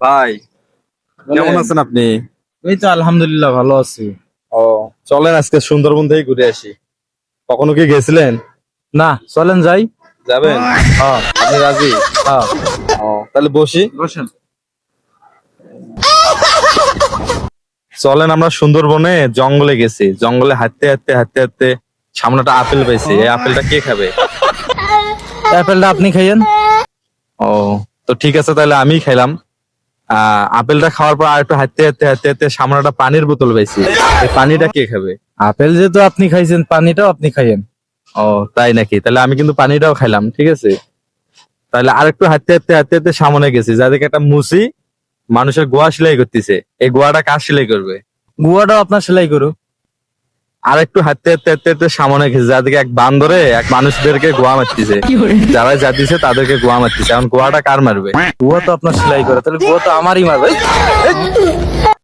ভাই কেমন আছেন আপনি? এই তো আলহামদুলিল্লাহ ভালো আছি। ও, চলেন আজকে সুন্দরবন থেকে ঘুরে আসি। কখনো কি গেছিলেন? না চলেন যাই। যাবেন? হ্যাঁ আপনি রাজি? হ্যাঁ ও, তাহলে বসি। বসেন। চলেন, আমরা সুন্দরবনে জঙ্গলে গেছি। জঙ্গলে হাঁটতে হাঁটতে হাঁটতে হাঁটতে সামনে একটা আপেল পাইছি। এই আপেলটা কে খাবে? অ্যাপেলটা আপনি খাইয়েন। ও, তো ঠিক আছে, তাহলে আমি খাইলাম। আপেলটা খাওয়ার পর আর একটু হাঁটতে হাঁটতে হাঁটতে হাঁটতে সামনে একটা পানির বোতল পাইছি। এই পানিটা কে খাবে? আপেল যেহেতু আপনি খাইছেন, পানিটাও আপনি খাইয়েন। ও, তাই নাকি? তাহলে আমি কিন্তু পানিটাও খাইলাম, ঠিক আছে। তাহলে আরেকটু হাঁটতে হাঁটতে হাঁটতে হাঁটতে সামনে গেছি, যাদেরকে একটা মুসি মানুষের গোয়া সেলাই করতেছে। এই গোয়াটা কাজ সেলাই করবে? গুয়াটাও আপনার সেলাই করো। আর একটু হাঁটতে হাঁটতে হাঁটতে হাঁটতে সামনে গেছে, যাদেরকে এক বান্দরে এক মানুষদেরকে গোয়া মারতেছে। যারা যা দিছে তাদেরকে গোয়া মারতেছে। এখন গোয়াটা কার মারবে? গুয়া তো আপনার সেলাই করে, তাহলে গুয়া তো আমারই মারবে।